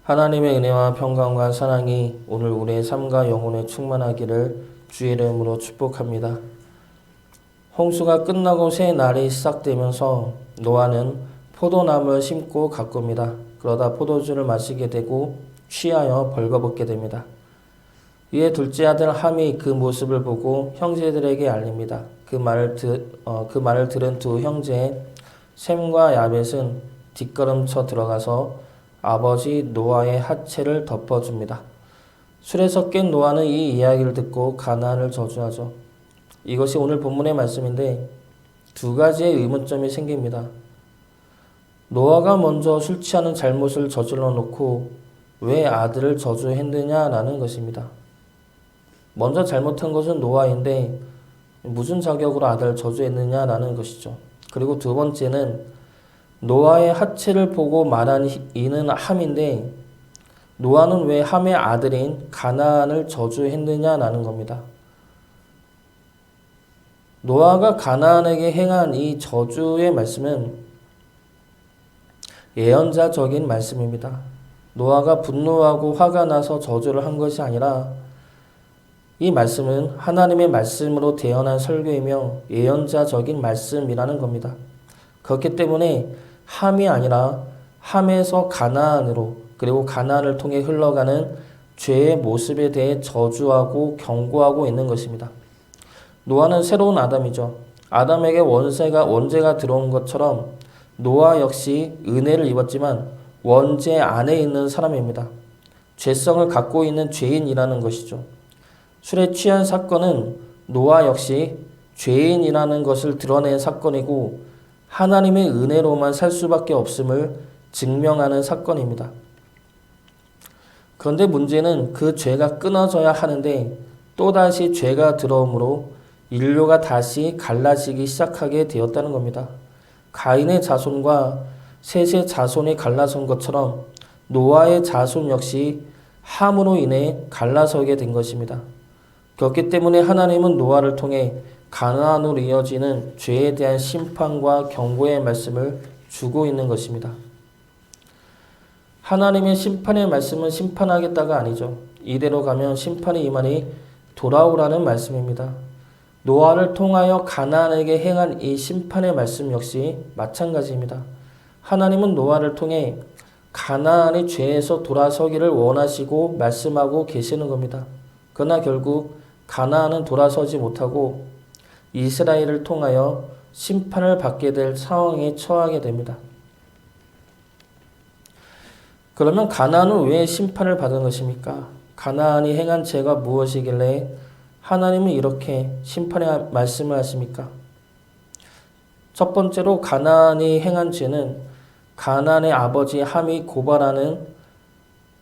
하나님의 은혜와 평강과 사랑이 오늘 우리의 삶과 영혼에 충만하기를 주의 이름으로 축복합니다. 홍수가 끝나고 새 날이 시작되면서 노아는 포도나무를 심고 가꿉니다. 그러다 포도주를 마시게 되고 취하여 벌거벗게 됩니다. 이에 둘째 아들 함이 그 모습을 보고 형제들에게 알립니다. 그 말을 들은 두 형제 셈과 야벳은 뒷걸음쳐 들어가서 아버지 노아의 하체를 덮어줍니다. 술에서 깬 노아는 이 이야기를 듣고 가나안을 저주하죠. 이것이 오늘 본문의 말씀인데 두 가지의 의문점이 생깁니다. 노아가 먼저 술 취하는 잘못을 저질러 놓고 왜 아들을 저주했느냐라는 것입니다. 먼저 잘못한 것은 노아인데 무슨 자격으로 아들을 저주했느냐라는 것이죠. 그리고 두 번째는 노아의 하체를 보고 말한 이는 함인데 노아는 왜 함의 아들인 가나안을 저주했느냐라는 겁니다. 노아가 가나안에게 행한 이 저주의 말씀은 예언자적인 말씀입니다. 노아가 분노하고 화가 나서 저주를 한 것이 아니라 이 말씀은 하나님의 말씀으로 태어난 설교이며 예언자적인 말씀이라는 겁니다. 그렇기 때문에 함이 아니라 함에서 가나안으로 그리고 가나안을 통해 흘러가는 죄의 모습에 대해 저주하고 경고하고 있는 것입니다. 노아는 새로운 아담이죠. 아담에게 원죄가 들어온 것처럼 노아 역시 은혜를 입었지만 원죄 안에 있는 사람입니다. 죄성을 갖고 있는 죄인이라는 것이죠. 술에 취한 사건은 노아 역시 죄인이라는 것을 드러낸 사건이고 하나님의 은혜로만 살 수밖에 없음을 증명하는 사건입니다. 그런데 문제는 그 죄가 끊어져야 하는데 또다시 죄가 들어오므로 인류가 다시 갈라지기 시작하게 되었다는 겁니다. 가인의 자손과 셋의 자손이 갈라선 것처럼 노아의 자손 역시 함으로 인해 갈라서게 된 것입니다. 그렇기 때문에 하나님은 노아를 통해 가나안으로 이어지는 죄에 대한 심판과 경고의 말씀을 주고 있는 것입니다. 하나님의 심판의 말씀은 심판하겠다가 아니죠. 이대로 가면 심판이 임하니 돌아오라는 말씀입니다. 노아를 통하여 가나안에게 행한 이 심판의 말씀 역시 마찬가지입니다. 하나님은 노아를 통해 가나안의 죄에서 돌아서기를 원하시고 말씀하고 계시는 겁니다. 그러나 결국 가나안은 돌아서지 못하고 이스라엘을 통하여 심판을 받게 될 상황에 처하게 됩니다. 그러면 가나안은 왜 심판을 받은 것입니까? 가나안이 행한 죄가 무엇이길래 하나님은 이렇게 심판의 말씀을 하십니까? 첫 번째로 가나안이 행한 죄는 가나안의 아버지 함이 고발하는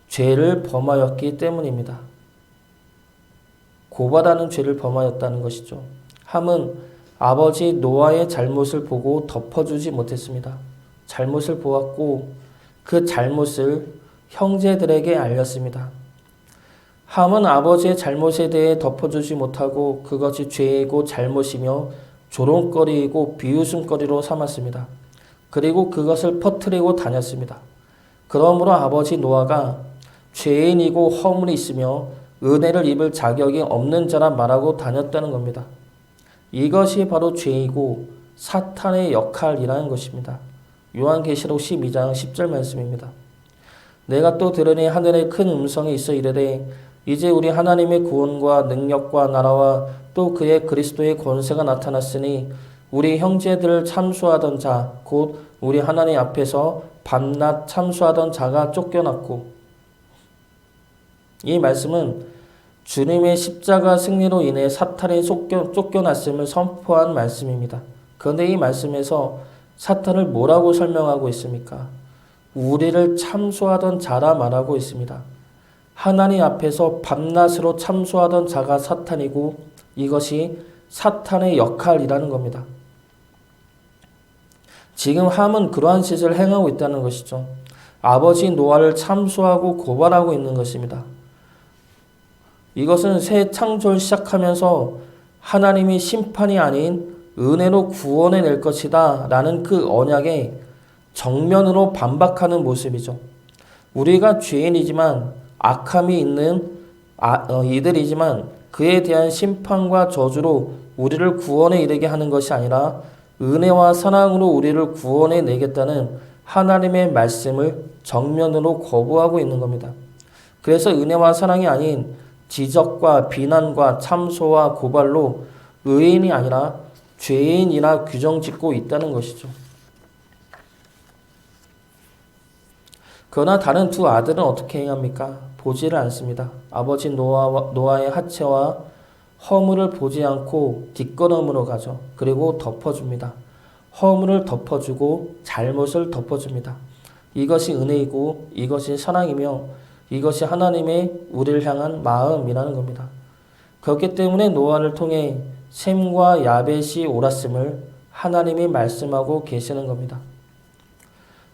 죄를 범하였기 때문입니다. 고발하는 죄를 범하였다는 것이죠. 함은 아버지 노아의 잘못을 보고 덮어주지 못했습니다. 잘못을 보았고 그 잘못을 형제들에게 알렸습니다. 함은 아버지의 잘못에 대해 덮어주지 못하고 그것이 죄이고 잘못이며 조롱거리이고 비웃음거리로 삼았습니다. 그리고 그것을 퍼뜨리고 다녔습니다. 그러므로 아버지 노아가 죄인이고 허물이 있으며 은혜를 입을 자격이 없는 자라 말하고 다녔다는 겁니다. 이것이 바로 죄이고 사탄의 역할이라는 것입니다. 요한계시록 12장 10절 말씀입니다. 내가 또 들으니 하늘에 큰 음성이 있어 이르되 이제 우리 하나님의 구원과 능력과 나라와 또 그의 그리스도의 권세가 나타났으니 우리 형제들을 참수하던 자 곧 우리 하나님 앞에서 밤낮 참수하던 자가 쫓겨났고 이 말씀은 주님의 십자가 승리로 인해 사탄이 쫓겨났음을 선포한 말씀입니다. 그런데 이 말씀에서 사탄을 뭐라고 설명하고 있습니까? 우리를 참수하던 자라 말하고 있습니다. 하나님 앞에서 밤낮으로 참수하던 자가 사탄이고 이것이 사탄의 역할이라는 겁니다. 지금 함은 그러한 짓을 행하고 있다는 것이죠. 아버지 노아를 참수하고 고발하고 있는 것입니다. 이것은 새 창조를 시작하면서 하나님이 심판이 아닌 은혜로 구원해낼 것이다 라는 그 언약에 정면으로 반박하는 모습이죠. 우리가 죄인이지만 악함이 있는 이들이지만 그에 대한 심판과 저주로 우리를 구원에 이르게 하는 것이 아니라 은혜와 사랑으로 우리를 구원해 내겠다는 하나님의 말씀을 정면으로 거부하고 있는 겁니다. 그래서 은혜와 사랑이 아닌 지적과 비난과 참소와 고발로 의인이 아니라 죄인이라 규정짓고 있다는 것이죠. 그러나 다른 두 아들은 어떻게 행합니까? 보지를 않습니다. 아버지 노아의 하체와 허물을 보지 않고 뒷걸음으로 가죠. 그리고 덮어줍니다. 허물을 덮어주고 잘못을 덮어줍니다. 이것이 은혜이고 이것이 사랑이며 이것이 하나님의 우리를 향한 마음이라는 겁니다. 그렇기 때문에 노아를 통해 셈과 야벳이 옳았음을 하나님이 말씀하고 계시는 겁니다.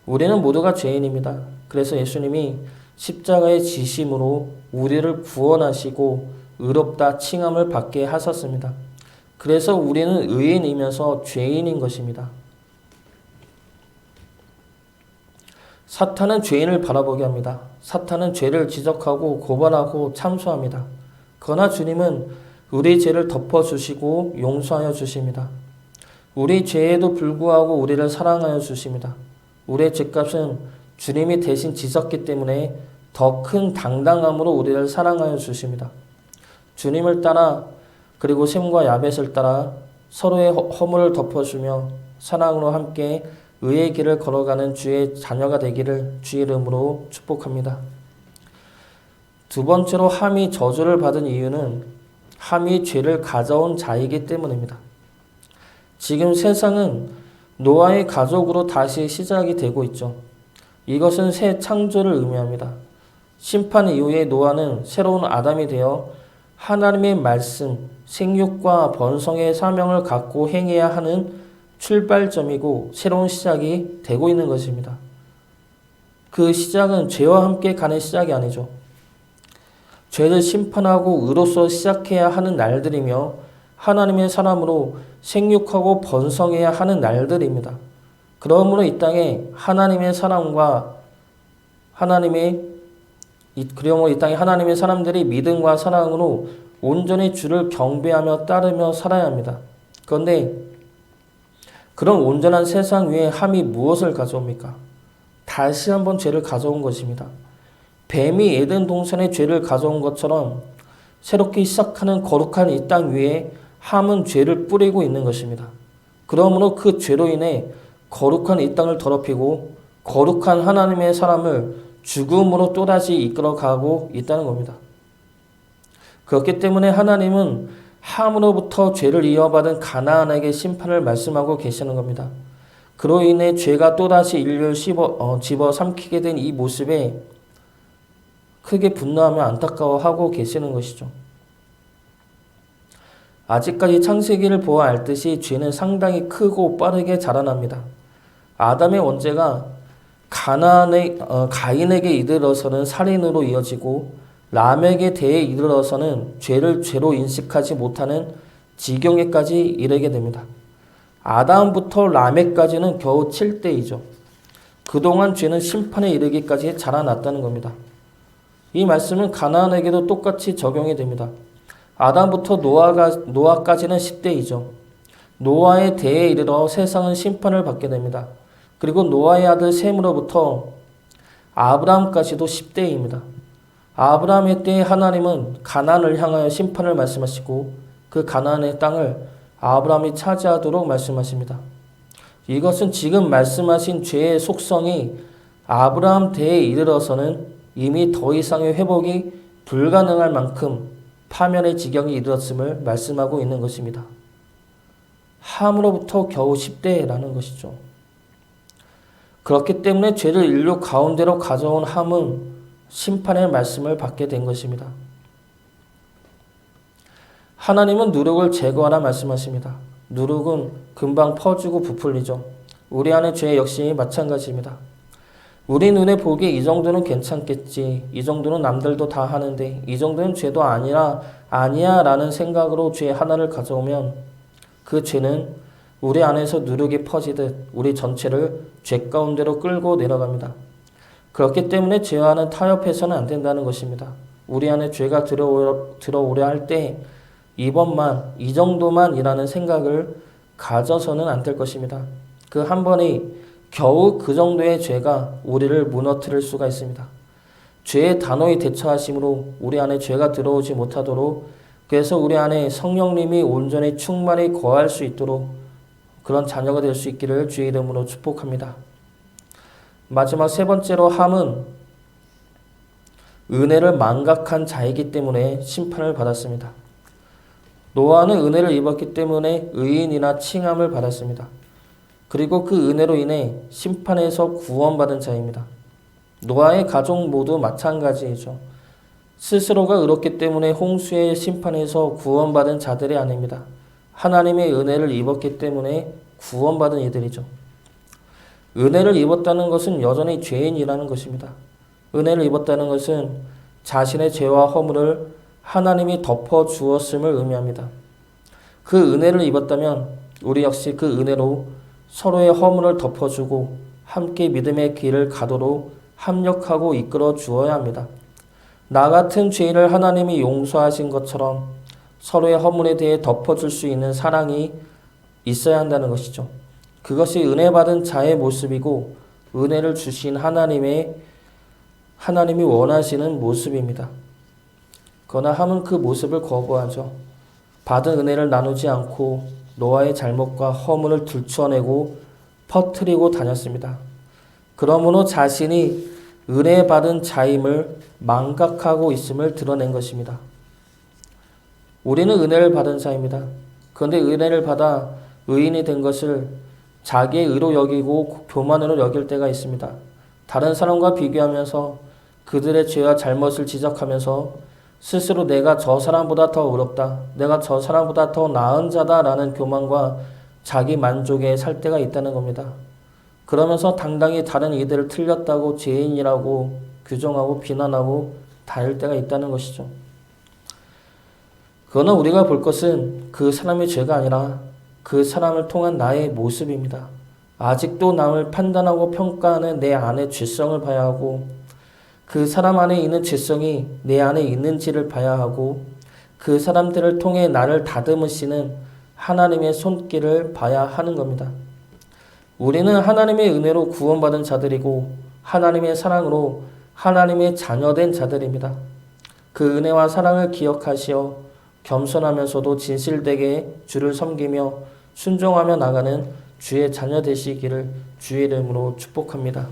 우리는 모두가 죄인입니다. 그래서 예수님이 십자가의 지심으로 우리를 구원하시고 의롭다 칭함을 받게 하셨습니다. 그래서 우리는 의인이면서 죄인인 것입니다. 사탄은 죄인을 바라보게 합니다. 사탄은 죄를 지적하고 고발하고 참소합니다. 그러나 주님은 우리 죄를 덮어주시고 용서하여 주십니다. 우리 죄에도 불구하고 우리를 사랑하여 주십니다. 우리의 죄값은 주님이 대신 지셨기 때문에 더 큰 당당함으로 우리를 사랑하여 주십니다. 주님을 따라 그리고 셈과 야벳을 따라 서로의 허물을 덮어주며 사랑으로 함께 의의 길을 걸어가는 주의 자녀가 되기를 주의 이름으로 축복합니다. 두 번째로 함이 저주를 받은 이유는 함이 죄를 가져온 자이기 때문입니다. 지금 세상은 노아의 가족으로 다시 시작이 되고 있죠. 이것은 새 창조를 의미합니다. 심판 이후에 노아는 새로운 아담이 되어 하나님의 말씀, 생육과 번성의 사명을 갖고 행해야 하는 출발점이고 새로운 시작이 되고 있는 것입니다. 그 시작은 죄와 함께 가는 시작이 아니죠. 죄를 심판하고 의로서 시작해야 하는 날들이며 하나님의 사람으로 생육하고 번성해야 하는 날들입니다. 그러므로 이 땅에 하나님의 사람과 그러므로 이 땅에 하나님의 사람들이 믿음과 사랑으로 온전히 주를 경배하며 따르며 살아야 합니다. 그런데 그런 온전한 세상 위에 함이 무엇을 가져옵니까? 다시 한번 죄를 가져온 것입니다. 뱀이 에덴 동산에 죄를 가져온 것처럼 새롭게 시작하는 거룩한 이 땅 위에 함은 죄를 뿌리고 있는 것입니다. 그러므로 그 죄로 인해 거룩한 이 땅을 더럽히고 거룩한 하나님의 사람을 죽음으로 또다시 이끌어가고 있다는 겁니다. 그렇기 때문에 하나님은 함으로부터 죄를 이어받은 가나안에게 심판을 말씀하고 계시는 겁니다. 그로 인해 죄가 또다시 인류를 집어삼키게 된 이 모습에 크게 분노하며 안타까워하고 계시는 것이죠. 아직까지 창세기를 보아 알듯이 죄는 상당히 크고 빠르게 자라납니다. 아담의 원죄가 가인에게 이르러서는 살인으로 이어지고 람에게 대해 이르러서는 죄를 죄로 인식하지 못하는 지경에까지 이르게 됩니다. 아담부터 람에까지는 겨우 7대이죠. 그동안 죄는 심판에 이르기까지 자라났다는 겁니다. 이 말씀은 가나안에게도 똑같이 적용이 됩니다. 아담부터 노아까지는 10대이죠. 노아의 대에 이르러 세상은 심판을 받게 됩니다. 그리고 노아의 아들 셈으로부터 아브라함까지도 10대입니다. 아브라함의 때에 하나님은 가나안을 향하여 심판을 말씀하시고 그 가나안의 땅을 아브라함이 차지하도록 말씀하십니다. 이것은 지금 말씀하신 죄의 속성이 아브라함 때에 이르러서는 이미 더 이상의 회복이 불가능할 만큼 파멸의 지경이 이르렀음을 말씀하고 있는 것입니다. 함으로부터 겨우 10대라는 것이죠. 그렇기 때문에 죄를 인류 가운데로 가져온 함은 심판의 말씀을 받게 된 것입니다. 하나님은 누룩을 제거하라 말씀하십니다. 누룩은 금방 퍼지고 부풀리죠. 우리 안의 죄 역시 마찬가지입니다. 우리 눈에 보기에 이 정도는 괜찮겠지, 이 정도는 남들도 다 하는데 이 정도는 죄도 아니야 라는 생각으로 죄 하나를 가져오면 그 죄는 우리 안에서 누룩이 퍼지듯 우리 전체를 죄 가운데로 끌고 내려갑니다. 그렇기 때문에 죄와는 타협해서는 안 된다는 것입니다. 우리 안에 죄가 들어오려 할 때 이번만, 이 정도만이라는 생각을 가져서는 안 될 것입니다. 그 한 번이 겨우 그 정도의 죄가 우리를 무너뜨릴 수가 있습니다. 죄에 단호히 대처하심으로 우리 안에 죄가 들어오지 못하도록, 그래서 우리 안에 성령님이 온전히 충만히 거할 수 있도록 그런 자녀가 될 수 있기를 주의 이름으로 축복합니다. 마지막 세 번째로 함은 은혜를 망각한 자이기 때문에 심판을 받았습니다. 노아는 은혜를 입었기 때문에 의인이나 칭함을 받았습니다. 그리고 그 은혜로 인해 심판에서 구원받은 자입니다. 노아의 가족 모두 마찬가지이죠. 스스로가 의롭기 때문에 홍수의 심판에서 구원받은 자들이 아닙니다. 하나님의 은혜를 입었기 때문에 구원받은 이들이죠. 은혜를 입었다는 것은 여전히 죄인이라는 것입니다. 은혜를 입었다는 것은 자신의 죄와 허물을 하나님이 덮어 주었음을 의미합니다. 그 은혜를 입었다면 우리 역시 그 은혜로 서로의 허물을 덮어주고 함께 믿음의 길을 가도록 합력하고 이끌어 주어야 합니다. 나 같은 죄인을 하나님이 용서하신 것처럼 서로의 허물에 대해 덮어줄 수 있는 사랑이 있어야 한다는 것이죠. 그것이 은혜 받은 자의 모습이고 은혜를 주신 하나님이 원하시는 모습입니다. 그러나 함은 그 모습을 거부하죠. 받은 은혜를 나누지 않고 노아의 잘못과 허물을 들춰내고 퍼뜨리고 다녔습니다. 그러므로 자신이 은혜 받은 자임을 망각하고 있음을 드러낸 것입니다. 우리는 은혜를 받은 자입니다. 그런데 은혜를 받아 의인이 된 것을 자기의 의로 여기고 교만으로 여길 때가 있습니다. 다른 사람과 비교하면서 그들의 죄와 잘못을 지적하면서 스스로 내가 저 사람보다 더 의롭다, 내가 저 사람보다 더 나은 자다라는 교만과 자기 만족에 살 때가 있다는 겁니다. 그러면서 당당히 다른 이들을 틀렸다고 죄인이라고 규정하고 비난하고 다닐 때가 있다는 것이죠. 그러나 우리가 볼 것은 그 사람의 죄가 아니라 그 사람을 통한 나의 모습입니다. 아직도 남을 판단하고 평가하는 내 안의 죄성을 봐야 하고 그 사람 안에 있는 죄성이 내 안에 있는지를 봐야 하고 그 사람들을 통해 나를 다듬으시는 하나님의 손길을 봐야 하는 겁니다. 우리는 하나님의 은혜로 구원받은 자들이고 하나님의 사랑으로 하나님의 자녀된 자들입니다. 그 은혜와 사랑을 기억하시어 겸손하면서도 진실되게 주를 섬기며 순종하며 나가는 주의 자녀 되시기를 주의 이름으로 축복합니다.